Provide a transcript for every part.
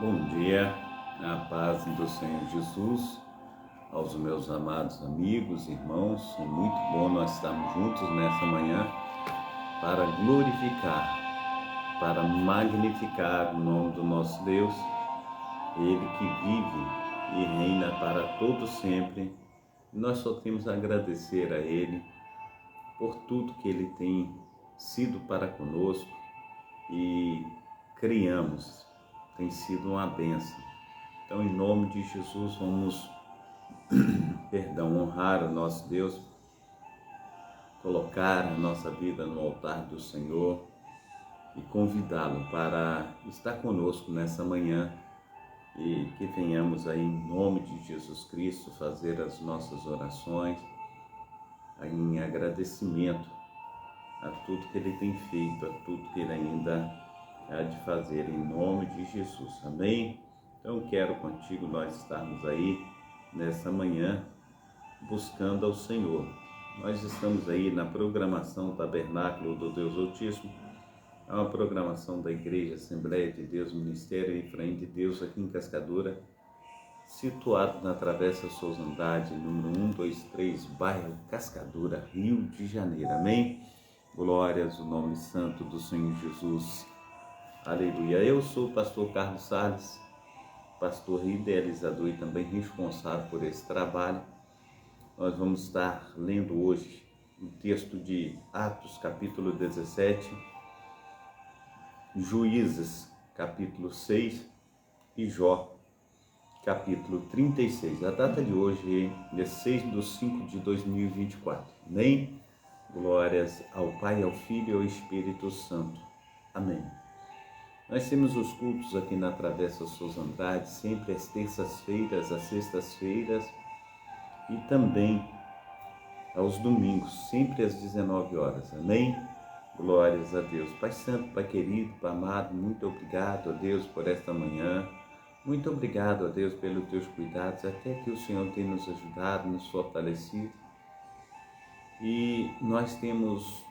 Bom dia, a paz do Senhor Jesus, aos meus amados amigos, irmãos. É muito bom nós estarmos juntos nessa manhã para glorificar, para magnificar o nome do nosso Deus, Ele que vive e reina para todo sempre. Nós só temos a agradecer a Ele por tudo que Ele tem sido para conosco e criamos. Tem sido uma bênção. Então, em nome de Jesus, vamos, honrar o nosso Deus, colocar a nossa vida no altar do Senhor e convidá-lo para estar conosco nessa manhã e que venhamos aí, em nome de Jesus Cristo, fazer as nossas orações em agradecimento a tudo que Ele tem feito, a tudo que Ele ainda há de fazer, em nome de Jesus. Amém? Então quero contigo nós estarmos aí nessa manhã buscando ao Senhor. Nós estamos aí na programação Tabernáculo do Deus Altíssimo, é uma programação da Igreja Assembleia de Deus, Ministério Efraim de Deus, aqui em Cascadura, situado na Travessa Souza Andrade, número 123, bairro Cascadura, Rio de Janeiro. Amém? Glórias ao nome santo do Senhor Jesus. Aleluia. Eu sou o pastor Carlos Salles, pastor idealizador e também responsável por esse trabalho. Nós vamos estar lendo hoje o texto de Atos, capítulo 17, Juízes, capítulo 6 e Jó, capítulo 36. A data de hoje é 6/5/2024. Amém? Glórias ao Pai, ao Filho e ao Espírito Santo. Amém. Nós temos os cultos aqui na Travessa Souza Andrade, sempre às terças-feiras, às sextas-feiras e também aos domingos, sempre às 19 horas. Amém? Glórias a Deus. Pai Santo, Pai querido, Pai amado, muito obrigado a Deus por esta manhã. Muito obrigado a Deus pelos teus cuidados, até que o Senhor tem nos ajudado, nos fortalecido. E nós temos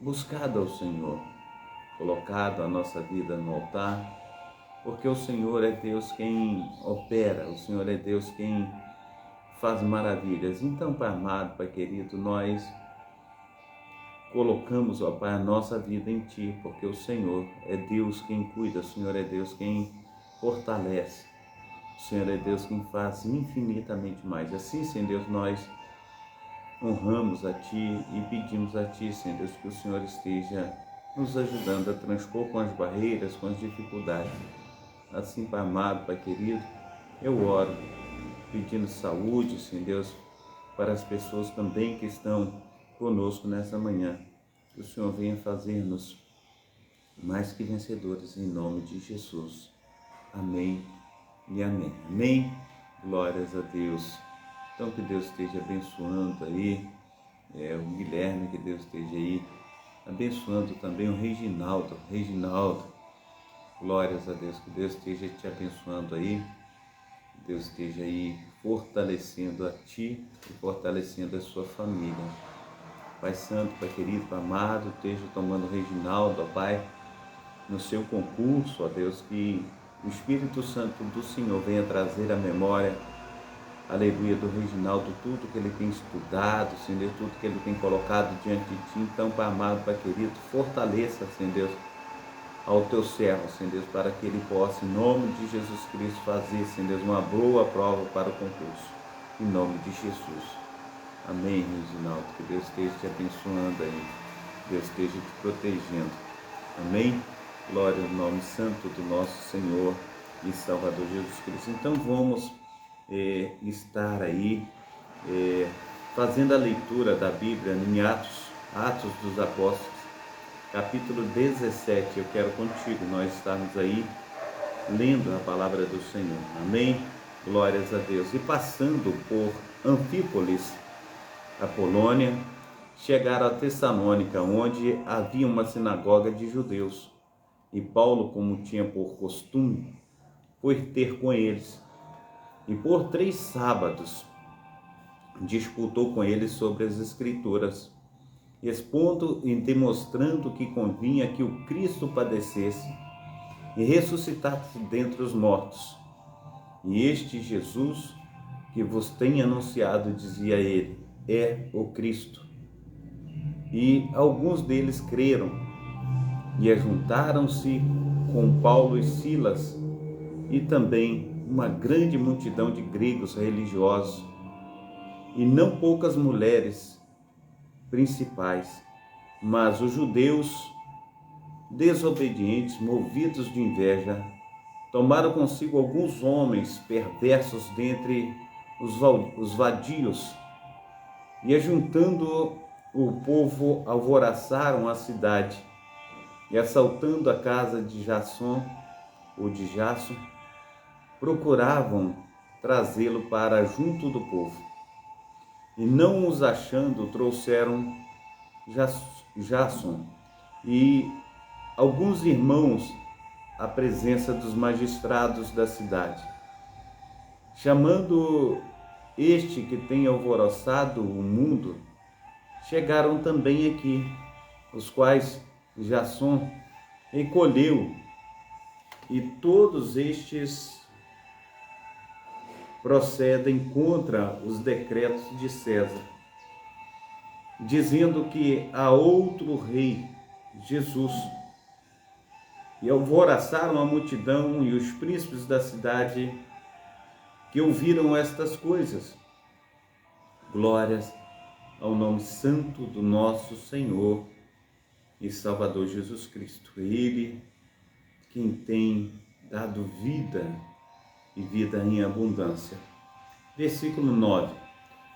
buscado ao Senhor, colocado a nossa vida no altar, porque o Senhor é Deus quem opera, o Senhor é Deus quem faz maravilhas. Então, Pai amado, Pai querido, nós colocamos, ó Pai, a nossa vida em Ti, porque o Senhor é Deus quem cuida, o Senhor é Deus quem fortalece, o Senhor é Deus quem faz infinitamente mais. Assim, Senhor Deus, nós honramos a Ti e pedimos a Ti, Senhor Deus, que o Senhor esteja nos ajudando a transpor com as barreiras, com as dificuldades. Assim, Pai amado, Pai querido, eu oro pedindo saúde, Senhor Deus, para as pessoas também que estão conosco nessa manhã. Que o Senhor venha fazer-nos mais que vencedores, em nome de Jesus. Amém e amém. Amém? Glórias a Deus. Então, que Deus esteja abençoando aí o Guilherme, que Deus esteja aí abençoando também o Reginaldo, glórias a Deus, que Deus esteja te abençoando aí, que Deus esteja aí fortalecendo a ti e fortalecendo a sua família. Pai Santo, Pai querido, Pai amado, esteja tomando o Reginaldo, ó Pai, no seu concurso, ó Deus, que o Espírito Santo do Senhor venha trazer à memória, aleluia, do Reginaldo, tudo que ele tem estudado, Senhor, tudo que ele tem colocado diante de Ti. Então, Pai amado, Pai querido, fortaleça, Senhor Deus, ao Teu servo, Senhor Deus, para que ele possa, em nome de Jesus Cristo, fazer, Senhor Deus, uma boa prova para o concurso, em nome de Jesus. Amém, Reginaldo, que Deus esteja te abençoando aí, Deus esteja te protegendo. Amém? Glória ao nome santo do nosso Senhor e Salvador Jesus Cristo. Então, vamos estar aí fazendo a leitura da Bíblia em Atos dos Apóstolos, capítulo 17. Eu quero contigo nós estarmos aí lendo a palavra do Senhor. Amém? Glórias a Deus. E passando por Anfípolis, a Polônia, chegaram a Tessalônica, onde havia uma sinagoga de judeus. E Paulo, como tinha por costume, foi ter com eles. E por 3 sábados disputou com eles sobre as Escrituras, expondo e demonstrando que convinha que o Cristo padecesse e ressuscitaste dentre os mortos. E este Jesus que vos tem anunciado, dizia ele, é o Cristo. E alguns deles creram e ajuntaram-se com Paulo e Silas e também uma grande multidão de gregos religiosos e não poucas mulheres principais, mas os judeus desobedientes, movidos de inveja, tomaram consigo alguns homens perversos dentre os vadios e, ajuntando o povo, alvoroçaram a cidade e, assaltando a casa de Jasson ou de Jasson, procuravam trazê-lo para junto do povo. E não os achando, trouxeram Jasson e alguns irmãos à presença dos magistrados da cidade. Chamando este que tem alvoroçado o mundo, chegaram também aqui, os quais Jasson recolheu, e todos estes procedem contra os decretos de César, dizendo que há outro rei, Jesus. E alvoroçaram a multidão e os príncipes da cidade que ouviram estas coisas. Glórias ao nome santo do nosso Senhor e Salvador Jesus Cristo. Ele quem tem dado vida e vida em abundância. Versículo 9.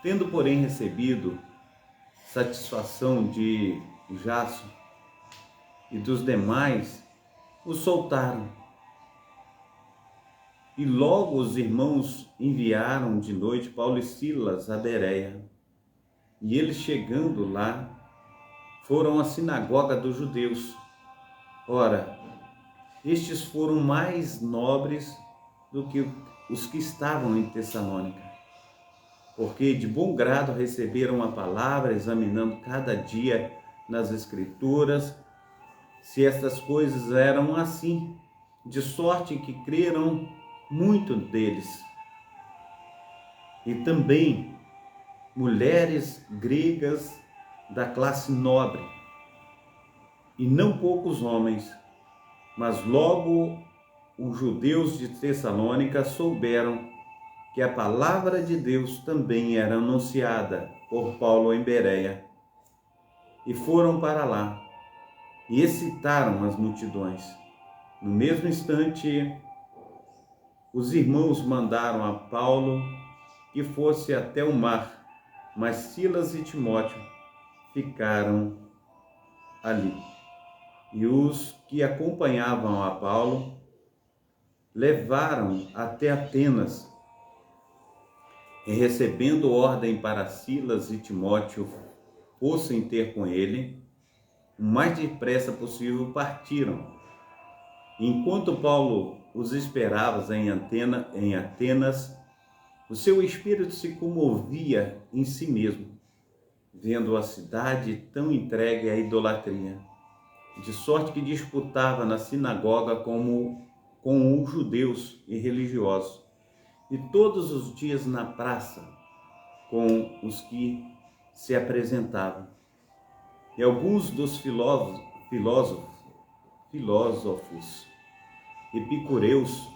Tendo, porém, recebido satisfação de Jasson e dos demais, o soltaram. E logo os irmãos enviaram de noite Paulo e Silas a Bereia. E eles, chegando lá, foram à sinagoga dos judeus. Ora, estes foram mais nobres do que os que estavam em Tessalônica, porque de bom grado receberam a palavra, examinando cada dia nas Escrituras se estas coisas eram assim, de sorte que creram muito deles. E também mulheres gregas da classe nobre, e não poucos homens, mas logo os judeus de Tessalônica souberam que a palavra de Deus também era anunciada por Paulo em Bereia, e foram para lá e excitaram as multidões. No mesmo instante, os irmãos mandaram a Paulo que fosse até o mar, mas Silas e Timóteo ficaram ali. E os que acompanhavam a Paulo levaram até Atenas, e recebendo ordem para Silas e Timóteo fossem ter com ele, o mais depressa possível partiram. Enquanto Paulo os esperava em Atenas, o seu espírito se comovia em si mesmo, vendo a cidade tão entregue à idolatria, de sorte que disputava na sinagoga com os judeus e religiosos, e todos os dias na praça com os que se apresentavam. E alguns dos filósofos, epicureus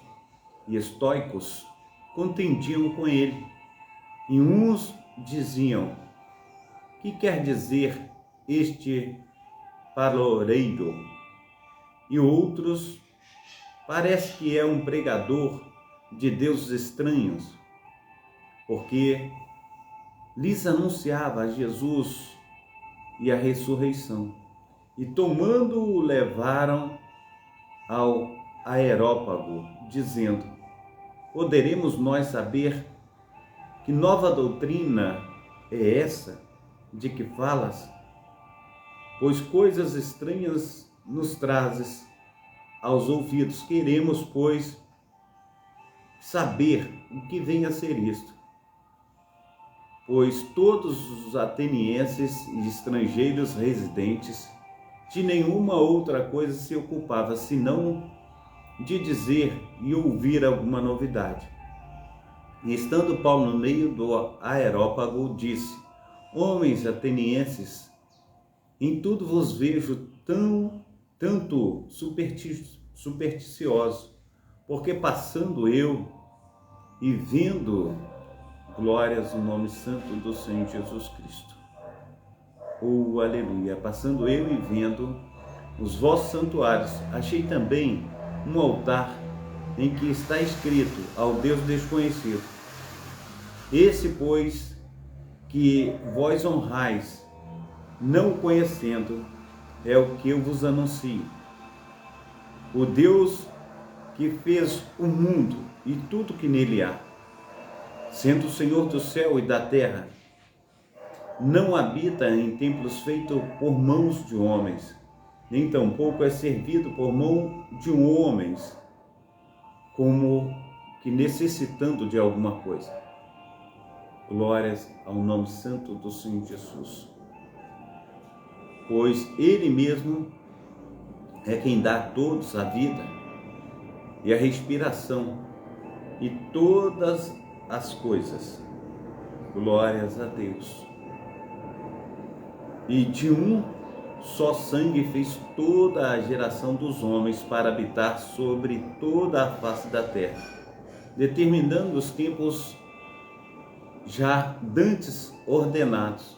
e estoicos contendiam com ele, e uns diziam: que quer dizer este paloreiro? E outros: parece que é um pregador de deuses estranhos, porque lhes anunciava a Jesus e a ressurreição. E tomando-o, levaram ao Areópago, dizendo: poderemos nós saber que nova doutrina é essa de que falas? Pois coisas estranhas nos trazes aos ouvidos. Queremos, pois, saber o que vem a ser isto. Pois todos os atenienses e estrangeiros residentes de nenhuma outra coisa se ocupava, senão de dizer e ouvir alguma novidade. E estando Paulo no meio do Areópago, disse: Homens atenienses, em tudo vos vejo tanto supersticiosos, porque passando eu e vendo glórias no nome santo do Senhor Jesus Cristo. Oh, aleluia! Passando eu e vendo os vossos santuários, achei também um altar em que está escrito ao Deus desconhecido. Esse, pois, que vós honrais, não o conhecendo, é o que eu vos anuncio. O Deus que fez o mundo e tudo que nele há, sendo o Senhor do céu e da terra, não habita em templos feitos por mãos de homens, nem tampouco é servido por mão de homens, como que necessitando de alguma coisa. Glórias ao nome santo do Senhor Jesus. Pois Ele mesmo é quem dá a todos a vida e a respiração e todas as coisas. Glórias a Deus. E de um só sangue fez toda a geração dos homens para habitar sobre toda a face da terra, determinando os tempos já dantes ordenados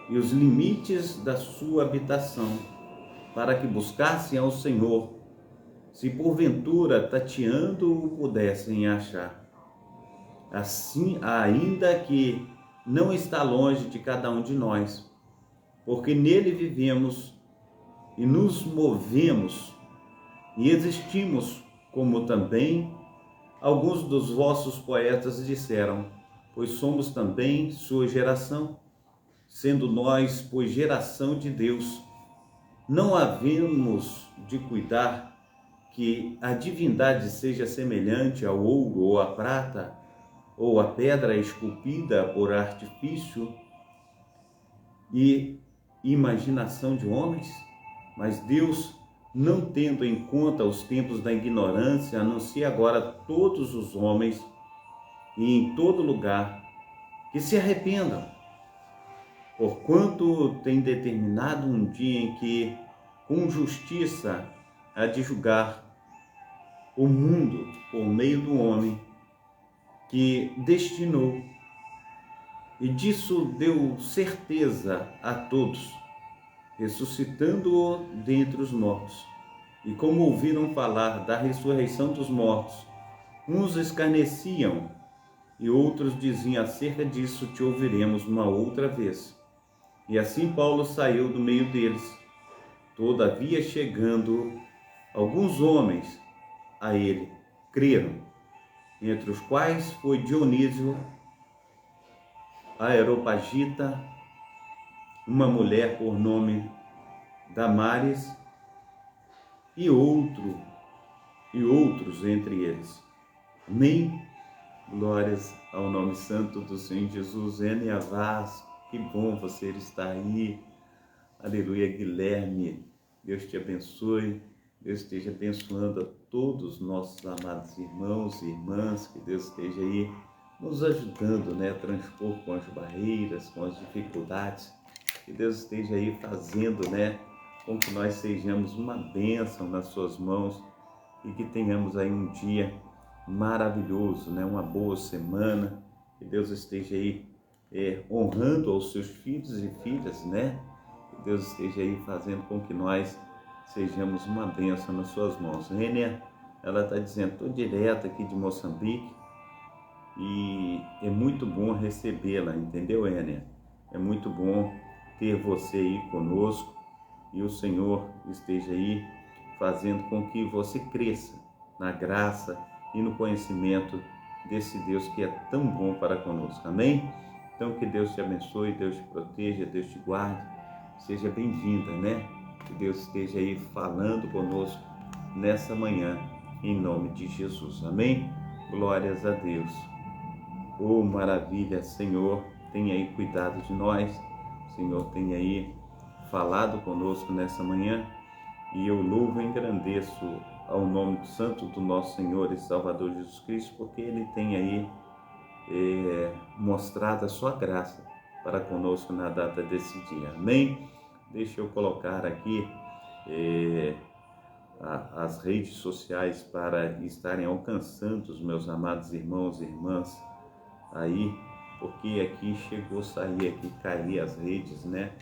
e os limites da sua habitação, para que buscassem ao Senhor, se porventura tateando o pudessem achar. Assim, ainda que não está longe de cada um de nós, porque nele vivemos e nos movemos e existimos, como também alguns dos vossos poetas disseram, pois somos também sua geração, sendo nós, pois, geração de Deus. Não havemos de cuidar que a divindade seja semelhante ao ouro ou à prata, ou à pedra esculpida por artifício e imaginação de homens? Mas Deus, não tendo em conta os tempos da ignorância, anuncia agora a todos os homens e em todo lugar que se arrependam, porquanto tem determinado um dia em que, com justiça, há de julgar o mundo por meio do homem que destinou, e disso deu certeza a todos, ressuscitando-o dentre os mortos. E como ouviram falar da ressurreição dos mortos, uns escarneciam e outros diziam: acerca disso te ouviremos uma outra vez. E assim Paulo saiu do meio deles. Todavia, chegando alguns homens a ele, creram, entre os quais foi Dionísio, Areopagita, uma mulher por nome Damaris, e outros entre eles. Amém? Glórias ao nome santo do Senhor Jesus. Enia Vaz, que bom você estar aí. Aleluia, Guilherme. Deus te abençoe. Deus esteja abençoando a todos os nossos amados irmãos e irmãs. Que Deus esteja aí nos ajudando, a transpor com as barreiras, com as dificuldades. Que Deus esteja aí fazendo, com que nós sejamos uma bênção nas suas mãos e que tenhamos aí um dia maravilhoso, uma boa semana. Que Deus esteja aí honrando aos seus filhos e filhas, Que Deus esteja aí fazendo com que nós sejamos uma bênção nas suas mãos. Rênia, ela está dizendo: estou direto aqui de Moçambique e é muito bom recebê-la, entendeu, Rênia? É muito bom ter você aí conosco e o Senhor esteja aí fazendo com que você cresça na graça e no conhecimento desse Deus que é tão bom para conosco. Amém? Então, que Deus te abençoe, Deus te proteja, Deus te guarde. Seja bem-vinda, Que Deus esteja aí falando conosco nessa manhã, em nome de Jesus. Amém? Glórias a Deus. Oh, maravilha, Senhor, tenha aí cuidado de nós. Senhor, tenha aí falado conosco nessa manhã. E eu louvo e engrandeço ao nome santo do nosso Senhor e Salvador Jesus Cristo, porque Ele tem aí mostrado a sua graça para conosco na data desse dia. Amém? Deixa eu colocar aqui as redes sociais para estarem alcançando os meus amados irmãos e irmãs aí, porque aqui chegou a sair aqui, cair as redes, né?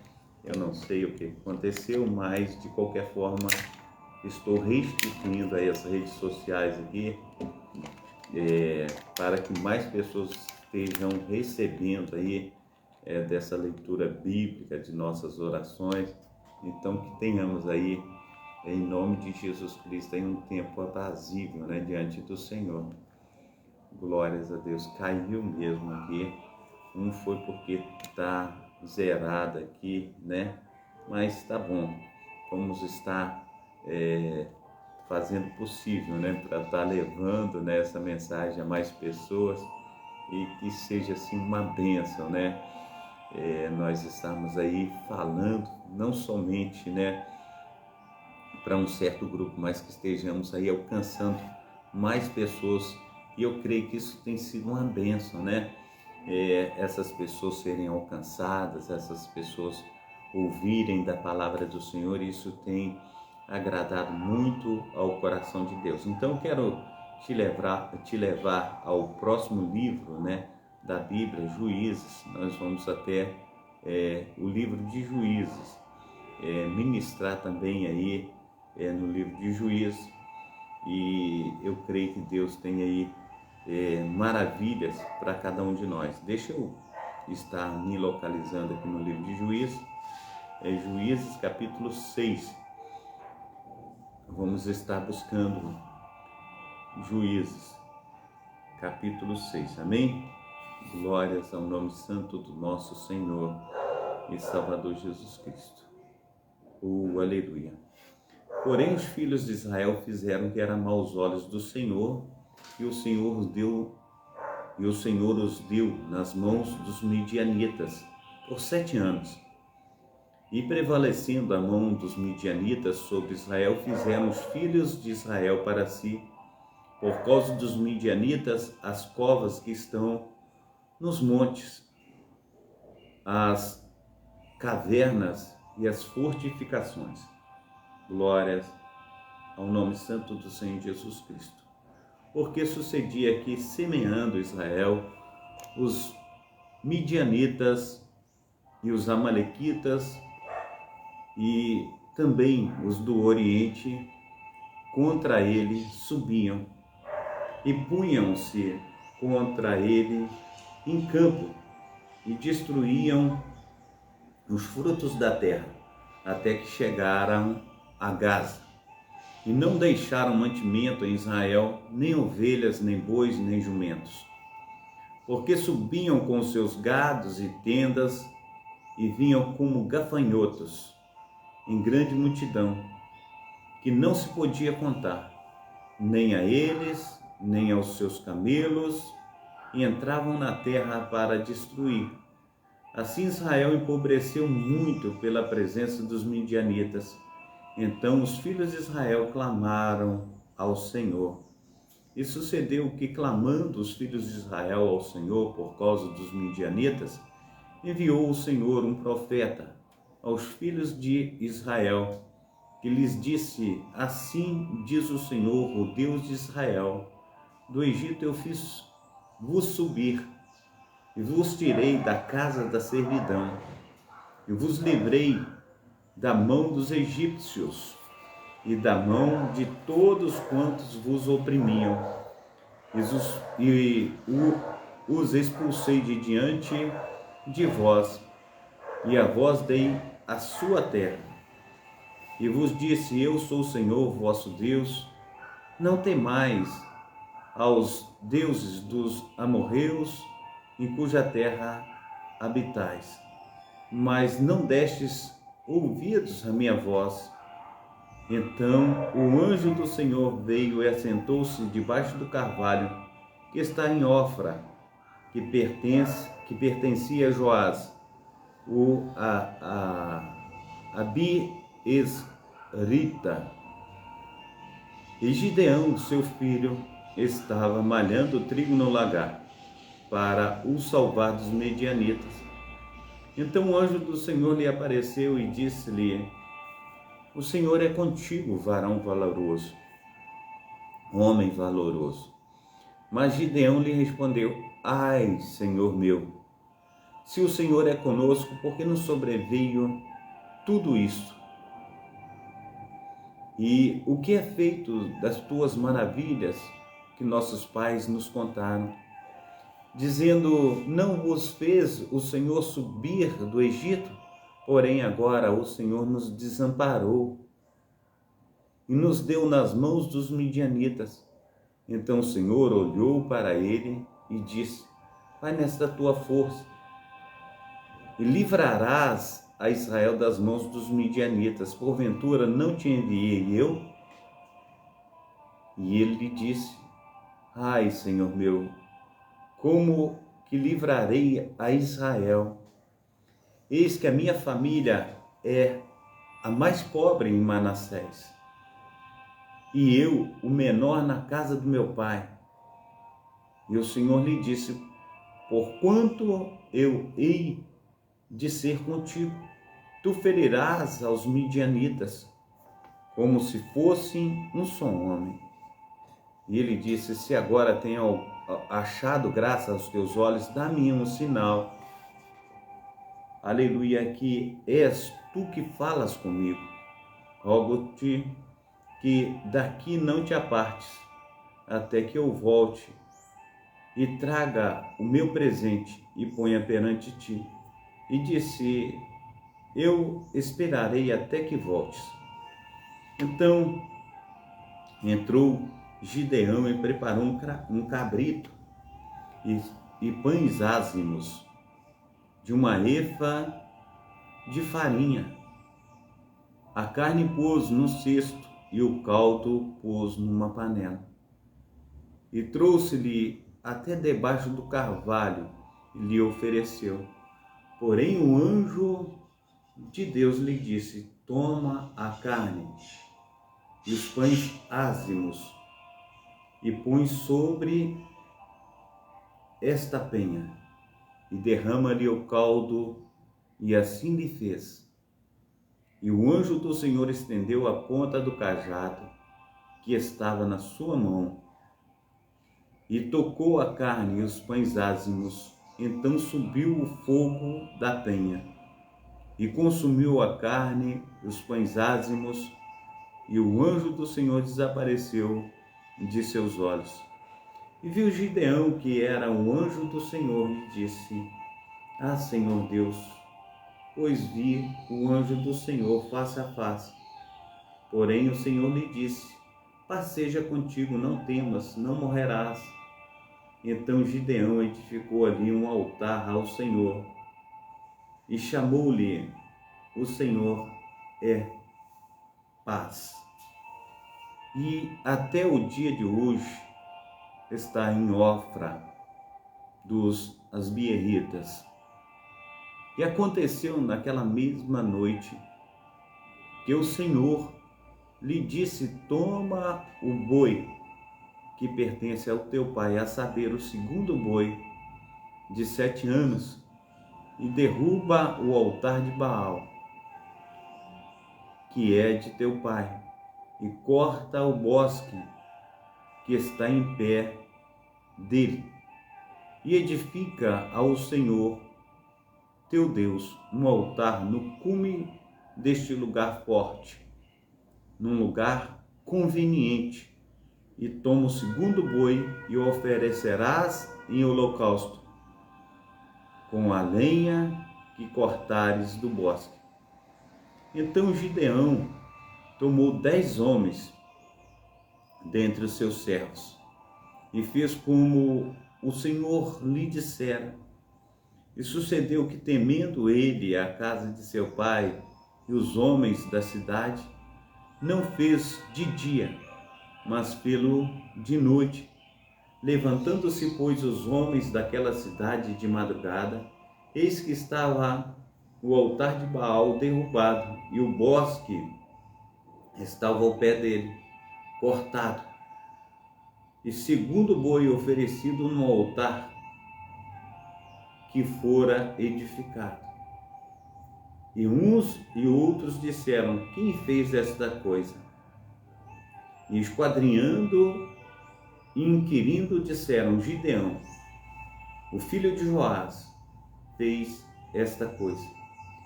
Eu não sei o que aconteceu, mas de qualquer forma estou restituindo aí as redes sociais aqui para que mais pessoas estejam recebendo aí dessa leitura bíblica de nossas orações. Então que tenhamos aí, em nome de Jesus Cristo, aí um tempo aprazível, né, diante do Senhor. Glórias a Deus. Caiu mesmo aqui. Um foi porque está zerado aqui, né? Mas tá bom. Vamos estar fazendo o possível, né? Para estar levando, né, essa mensagem a mais pessoas e que seja assim uma bênção, né? Nós estamos aí falando não somente, né, para um certo grupo, mas que estejamos aí alcançando mais pessoas. E eu creio que isso tem sido uma bênção, né? Essas pessoas serem alcançadas, essas pessoas ouvirem da palavra do Senhor, isso tem agradado muito ao coração de Deus. Então eu quero te levar ao próximo livro, né, da Bíblia, Juízes. Nós vamos até o livro de Juízes, ministrar também aí no livro de Juízes, e eu creio que Deus tem aí maravilhas para cada um de nós. Deixa eu estar me localizando aqui no livro de Juízes, Juízes capítulo 6. Vamos estar buscando Juízes capítulo 6, amém? Glórias ao nome santo do nosso Senhor e Salvador Jesus Cristo. Aleluia. Porém os filhos de Israel fizeram o que era mau aos olhos do Senhor, e o Senhor os deu nas mãos dos midianitas por 7 anos. E prevalecendo a mão dos midianitas sobre Israel, fizeram os filhos de Israel para si, por causa dos midianitas, as covas que estão nos montes, as cavernas e as fortificações. Glórias ao nome santo do Senhor Jesus Cristo. Porque sucedia que, semeando Israel, os midianitas e os amalequitas e também os do Oriente contra ele subiam e punham-se contra ele em campo e destruíam os frutos da terra, até que chegaram a Gaza. E não deixaram mantimento em Israel, nem ovelhas, nem bois, nem jumentos. Porque subiam com seus gados e tendas e vinham como gafanhotos, em grande multidão, que não se podia contar, nem a eles, nem aos seus camelos, e entravam na terra para destruir. Assim Israel empobreceu muito pela presença dos midianitas. Então os filhos de Israel clamaram ao Senhor. E sucedeu que, clamando os filhos de Israel ao Senhor por causa dos midianitas, enviou o Senhor um profeta aos filhos de Israel, que lhes disse: assim diz o Senhor, o Deus de Israel, do Egito eu fiz vos subir, e vos tirei da casa da servidão, e vos livrei da mão dos egípcios e da mão de todos quantos vos oprimiam, e os expulsei de diante de vós, e a vós dei a sua terra. E vos disse: eu sou o Senhor vosso Deus, não temais aos deuses dos amorreus, em cuja terra habitais. Mas não destes ouvidos à minha voz. Então o anjo do Senhor veio e assentou-se debaixo do carvalho que está em Ofra, que pertencia a Joás, o Abiesrita. E Gideão, seu filho, estava malhando trigo no lagar, para o salvar dos medianitas. Então o anjo do Senhor lhe apareceu e disse-lhe: O Senhor é contigo, varão valoroso, homem valoroso. Mas Gideão lhe respondeu: Ai, Senhor meu, se o Senhor é conosco, por que nos sobreveio tudo isto? E o que é feito das tuas maravilhas que nossos pais nos contaram, dizendo: Não vos fez o Senhor subir do Egito? Porém agora o Senhor nos desamparou e nos deu nas mãos dos midianitas. Então o Senhor olhou para ele e disse: Vai nesta tua força e livrarás a Israel das mãos dos midianitas. Porventura não te enviei eu? E ele lhe disse: Ai, Senhor meu, como que livrarei a Israel? Eis que a minha família é a mais pobre em Manassés, e eu, o menor na casa do meu pai. E o Senhor lhe disse: Porquanto eu hei de ser contigo, tu ferirás aos midianitas, como se fossem um só homem. E ele disse: Se agora tenho achado graça aos teus olhos, dá-me um sinal. Aleluia, que és tu que falas comigo. Rogo-te que daqui não te apartes, até que eu volte e traga o meu presente e ponha perante ti. E disse: Eu esperarei até que voltes. Então entrou Gideão e preparou um cabrito e pães ázimos de uma efa de farinha. A carne pôs no cesto e o caldo pôs numa panela. E trouxe-lhe até debaixo do carvalho e lhe ofereceu. Porém o anjo de Deus lhe disse: Toma a carne e os pães ázimos e põe sobre esta penha e derrama-lhe o caldo. E assim lhe fez. E o anjo do Senhor estendeu a ponta do cajado que estava na sua mão e tocou a carne e os pães ázimos. Então subiu o fogo da penha e consumiu a carne e os pães ázimos, e o anjo do Senhor desapareceu de seus olhos. E viu Gideão que era um anjo do Senhor e disse: Ah, Senhor Deus, pois vi o anjo do Senhor face a face. Porém o Senhor lhe disse: Paz seja contigo, não temas, não morrerás. Então Gideão edificou ali um altar ao Senhor e chamou-lhe: O Senhor é paz. E até o dia de hoje está em Ofra dos Asbieritas. E aconteceu naquela mesma noite que o Senhor lhe disse: Toma o boi que pertence ao teu pai, a saber, o segundo boi de 7 anos, e derruba o altar de Baal, que é de teu pai, e corta o bosque que está em pé dele, e edifica ao Senhor teu Deus um altar no cume deste lugar forte, num lugar conveniente, e toma o segundo boi e o oferecerás em holocausto, com a lenha que cortares do bosque. Então Gideão tomou 10 homens dentre os seus servos e fez como o Senhor lhe dissera. E sucedeu que, temendo ele a casa de seu pai e os homens da cidade, não fez de dia, mas fê-lo de noite. Levantando-se, pois, os homens daquela cidade de madrugada, eis que estava o altar de Baal derrubado, e o bosque estava ao pé dele. cortado, e segundo boi oferecido no altar que fora edificado. E uns e outros disseram: quem fez esta coisa? E esquadrinhando e inquirindo disseram: Gideão, o filho de Joás, fez esta coisa.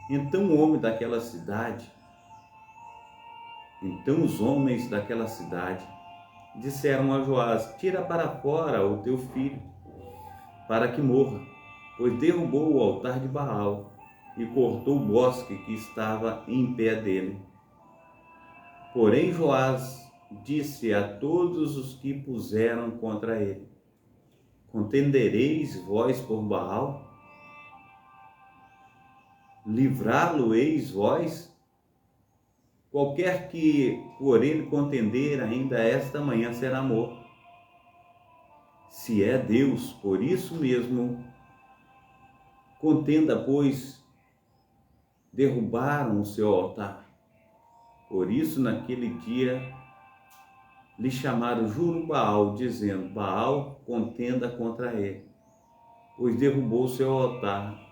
Então os homens daquela cidade disseram a Joás: tira para fora o teu filho, para que morra, pois derrubou o altar de Baal e cortou o bosque que estava em pé dele. Porém Joás disse a todos os que puseram contra ele: contendereis vós por Baal? Livrá-lo-eis vós? Qualquer que por ele contender ainda esta manhã será morto. Se é Deus, por isso mesmo, contenda, pois derrubaram o seu altar. Por isso, naquele dia, lhe chamaram Juru-Baal, dizendo: Baal, contenda contra ele, pois derrubou o seu altar.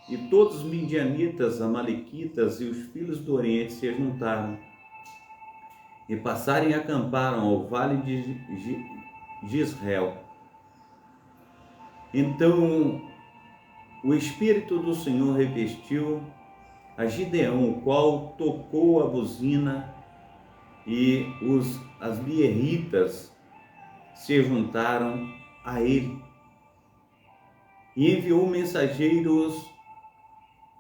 E todos os midianitas, amalequitas e os filhos do Oriente se juntaram e passaram e acamparam ao vale de Jezreel. Então o Espírito do Senhor revestiu a Gideão, o qual tocou a buzina, e as bieritas se juntaram a ele. E enviou mensageiros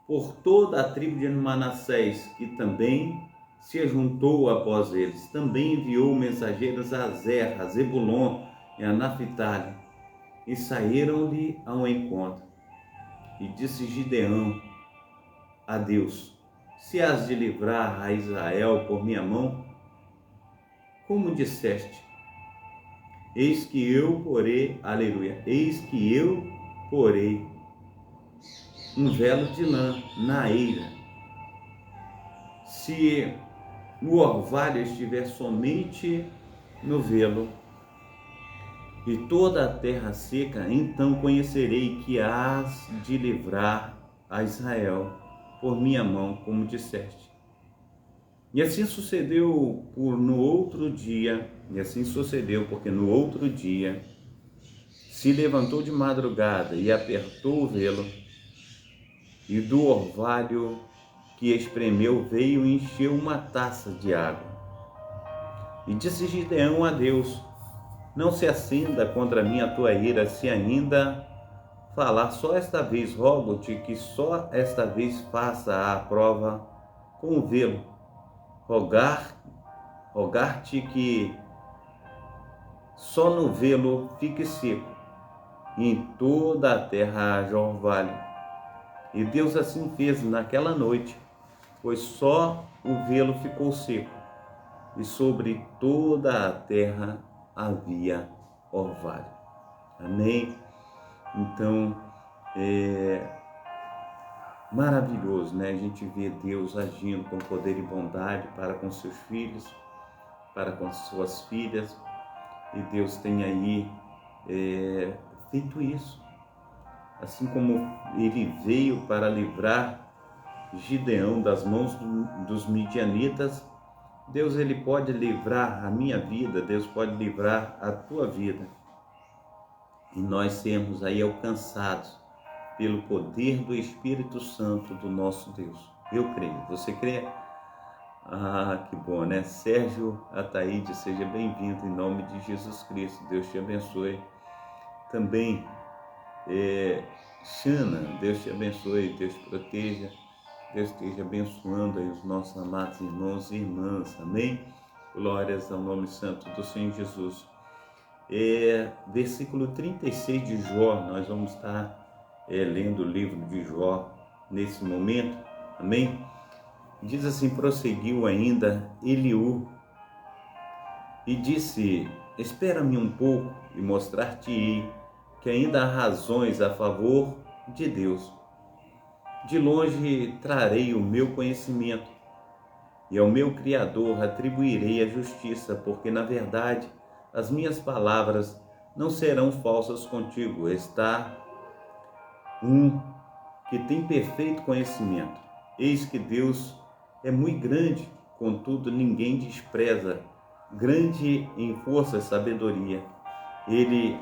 por toda a tribo de Manassés, que também se juntou após eles. Também enviou mensageiros a Azer, a Zebulon e a Naphtali, e saíram-lhe ao encontro. E disse Gideão a Deus: se has de livrar a Israel por minha mão, como disseste, eis que eu porei, aleluia, eis que eu porei um velo de lã na eira. Se no orvalho estiver somente no velo, e toda a terra seca, então conhecerei que hás de livrar a Israel por minha mão, como disseste. E assim sucedeu porque no outro dia se levantou de madrugada e apertou o velo, e do orvalho que espremeu veio e encheu uma taça de água. E disse Gideão a Deus: não se acenda contra mim a tua ira, se ainda falar só esta vez. Rogo-te que só esta vez faça a prova com o velo. Rogar-te que só no velo fique seco, e em toda a terra haja orvalho. E Deus assim fez naquela noite, pois só o velo ficou seco, e sobre toda a terra havia orvalho. Amém? Então, maravilhoso, né? A gente vê Deus agindo com poder e bondade para com seus filhos, para com suas filhas, e Deus tem aí feito isso. Assim como ele veio para livrar Gideão das mãos dos midianitas, Deus ele pode livrar a minha vida, Deus pode livrar a tua vida, e nós sermos aí alcançados pelo poder do Espírito Santo do nosso Deus. Eu creio. Você crê? Ah, que bom, né? Sérgio Ataíde, seja bem-vindo em nome de Jesus Cristo. Deus te abençoe. Também Xana, Deus te abençoe, Deus te proteja, Deus esteja abençoando aí os nossos amados irmãos e irmãs, amém? Glórias ao nome santo do Senhor Jesus. Versículo 36 de Jó, nós vamos estar lendo o livro de Jó nesse momento, amém? Diz assim: prosseguiu ainda Eliú e disse: espera-me um pouco e mostrar-te-ei que ainda há razões a favor de Deus. De longe trarei o meu conhecimento, e ao meu Criador atribuirei a justiça, porque na verdade as minhas palavras não serão falsas contigo. Está um que tem perfeito conhecimento. Eis que Deus é muito grande, contudo ninguém despreza. Grande em força e sabedoria. Ele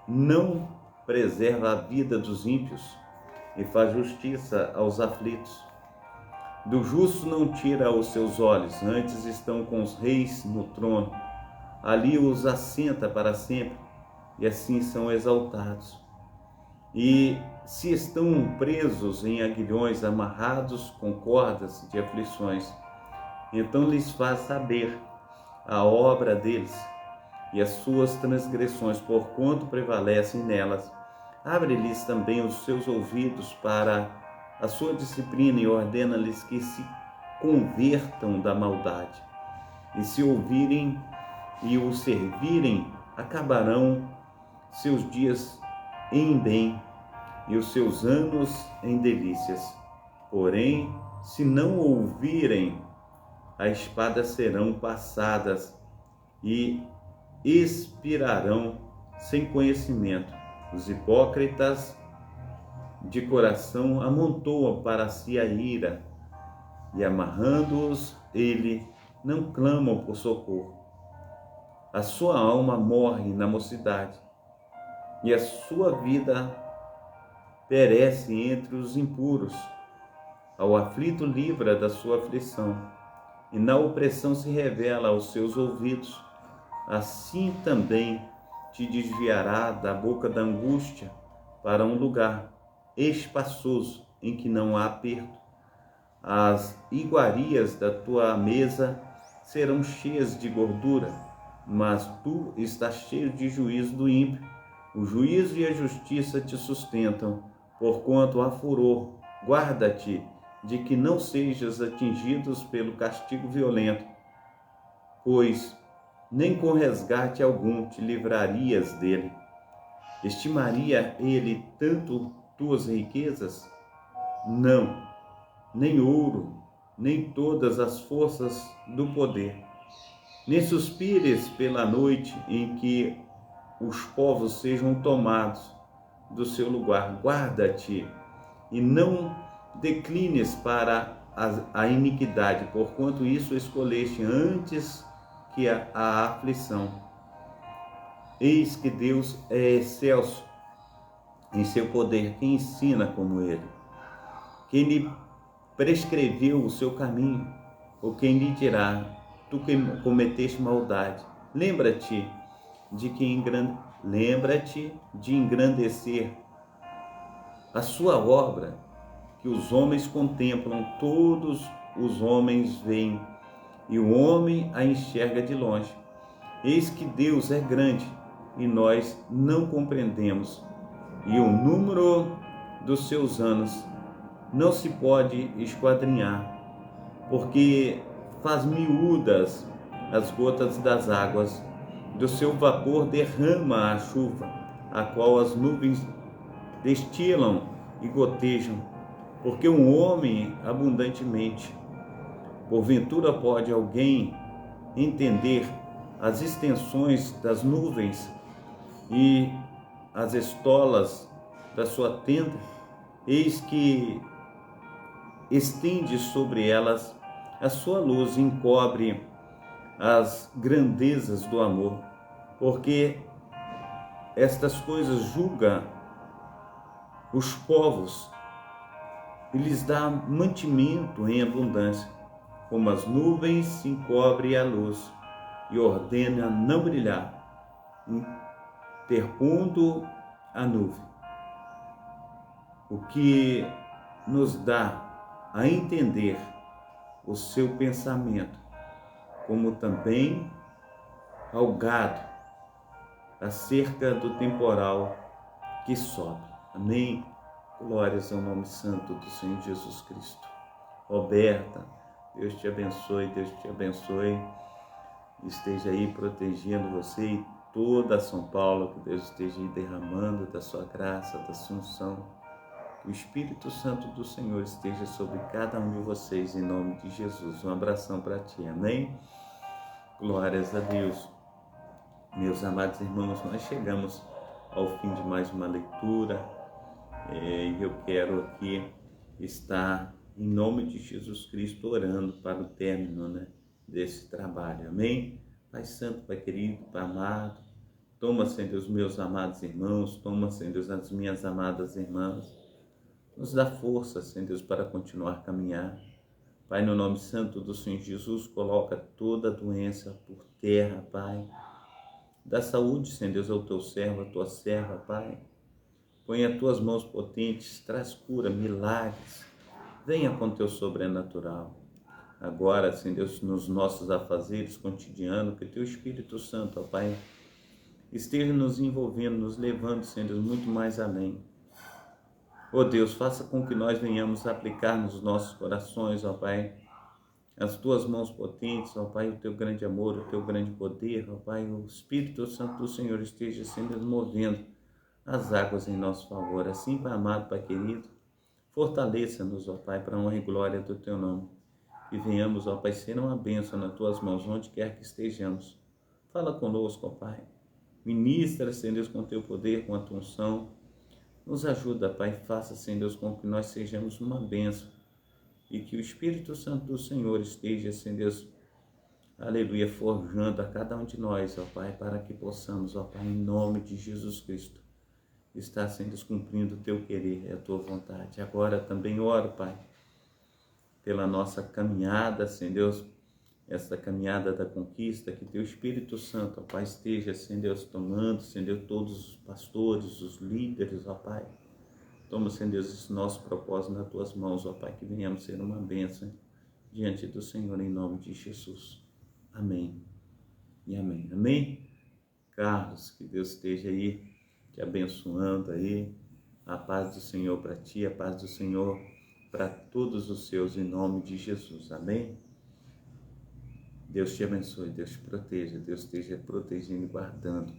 não preserva a vida dos ímpios e faz justiça aos aflitos. Do justo não tira os seus olhos, antes estão com os reis no trono. Ali os assenta para sempre, e assim são exaltados. E se estão presos em aguilhões, amarrados com cordas de aflições, então lhes faz saber a obra deles e as suas transgressões, porquanto prevalecem nelas. Abre-lhes também os seus ouvidos para a sua disciplina e ordena-lhes que se convertam da maldade. E se ouvirem e o servirem, acabarão seus dias em bem e os seus anos em delícias. Porém, se não ouvirem, a espada serão passadas e expirarão sem conhecimento. Os hipócritas de coração amontoam para si a ira, e amarrando-os, ele não clamam por socorro. A sua alma morre na mocidade, e a sua vida perece entre os impuros. Ao aflito livra da sua aflição, e na opressão se revela aos seus ouvidos. Assim também te desviará da boca da angústia para um lugar espaçoso em que não há aperto. As iguarias da tua mesa serão cheias de gordura, mas tu estás cheio de juízo do ímpio. O juízo e a justiça te sustentam, porquanto há furor. Guarda-te de que não sejas atingidos pelo castigo violento, pois nem com resgate algum te livrarias dele. Estimaria ele tanto tuas riquezas? Não, nem ouro, nem todas as forças do poder. Nem suspires pela noite em que os povos sejam tomados do seu lugar. Guarda-te e não declines para a iniquidade, porquanto isso escolheste antes que a aflição. Eis que Deus é excelso em seu poder, quem ensina como ele? Quem lhe prescreveu o seu caminho? Ou quem lhe dirá, tu que cometeste maldade? Lembra-te de engrandecer a sua obra, que os homens contemplam, todos os homens veem, e o homem a enxerga de longe. Eis que Deus é grande e nós não compreendemos, e o número dos seus anos não se pode esquadrinhar, porque faz miúdas as gotas das águas, do seu vapor derrama a chuva, a qual as nuvens destilam e gotejam, porque um homem abundantemente. Porventura pode alguém entender as extensões das nuvens e as estolas da sua tenda? Eis que estende sobre elas a sua luz e encobre as grandezas do amor, porque estas coisas julga os povos e lhes dá mantimento em abundância, como as nuvens se encobre a luz e ordena não brilhar, interpondo a nuvem, o que nos dá a entender o seu pensamento, como também ao gado acerca do temporal que sobe. Amém? Glórias ao nome santo do Senhor Jesus Cristo. Roberta, Deus te abençoe, Deus te abençoe. Esteja aí protegendo você e toda São Paulo, que Deus esteja aí derramando da sua graça, da sua unção, O Espírito Santo do Senhor esteja sobre cada um de vocês, em nome de Jesus. Um abração para ti, amém? Glórias a Deus. Meus amados irmãos, nós chegamos ao fim de mais uma leitura e eu quero aqui estar, em nome de Jesus Cristo, orando para o término, desse trabalho, amém? Pai Santo, Pai querido, Pai amado, toma, Senhor, os meus amados irmãos, toma, Senhor, as minhas amadas irmãs, nos dá força, Senhor, para continuar a caminhar. Pai, no nome santo do Senhor Jesus, coloca toda a doença por terra, Pai. Dá saúde, Senhor Deus, ao teu servo, à tua serva, Pai. Põe as tuas mãos potentes, traz cura, milagres. Venha com teu sobrenatural. Agora, Senhor Deus, nos nossos afazeres cotidianos, que teu Espírito Santo, ó Pai, esteja nos envolvendo, nos levando, Senhor Deus, muito mais além. Ó Deus, faça com que nós venhamos aplicar nos nossos corações, ó Pai, as tuas mãos potentes, ó Pai, o teu grande amor, o teu grande poder, ó Pai, o Espírito Santo do Senhor esteja sempre movendo as águas em nosso favor. Assim, Pai amado, Pai querido, fortaleça-nos, ó Pai, para a honra e glória do teu nome. E venhamos, ó Pai, ser uma bênção nas tuas mãos, onde quer que estejamos. Fala conosco, ó Pai. Ministra, Senhor Deus, com teu poder, com a tua unção. Nos ajuda, Pai, faça, Senhor Deus, com que nós sejamos uma bênção. E que o Espírito Santo do Senhor esteja, Senhor Deus, aleluia, forjando a cada um de nós, ó Pai, para que possamos, ó Pai, em nome de Jesus Cristo, estar, Senhor Deus, cumprindo o teu querer e a tua vontade. Agora também oro, Pai, pela nossa caminhada, Senhor Deus, essa caminhada da conquista, que teu Espírito Santo, ó Pai, esteja, Senhor Deus, tomando, Senhor Deus, todos os pastores, os líderes, ó Pai. Toma, Senhor Deus, esse nosso propósito nas tuas mãos, ó Pai, que venhamos ser uma bênção diante do Senhor, em nome de Jesus. Amém e amém. Amém? Carlos, que Deus esteja aí te abençoando aí. A paz do Senhor para ti, a paz do Senhor para todos os seus, em nome de Jesus. Amém? Deus te abençoe, Deus te proteja, Deus esteja protegendo e guardando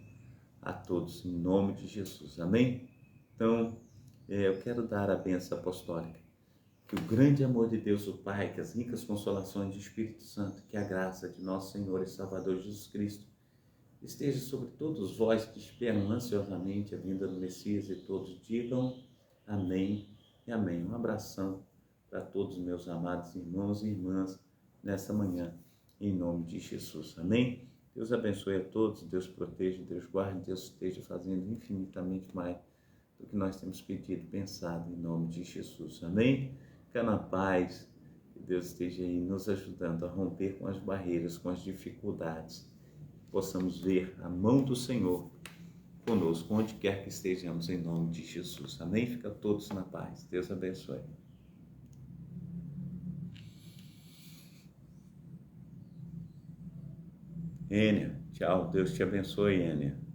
a todos, em nome de Jesus. Amém? Então, eu quero dar a bênção apostólica. Que o grande amor de Deus, o Pai, que as ricas consolações do Espírito Santo, que a graça de nosso Senhor e Salvador Jesus Cristo esteja sobre todos vós que esperam ansiosamente a vinda do Messias, e todos digam amém e amém. Um abração para todos meus amados irmãos e irmãs nessa manhã, em nome de Jesus. Amém? Deus abençoe a todos, Deus proteja, Deus guarde, Deus esteja fazendo infinitamente mais do que nós temos pedido, pensado, em nome de Jesus. Amém? Fica na paz, que Deus esteja aí nos ajudando a romper com as barreiras, com as dificuldades. Possamos ver a mão do Senhor conosco, onde quer que estejamos, em nome de Jesus. Amém? Fica todos na paz. Deus abençoe. Ênia, tchau. Deus te abençoe, Ênia.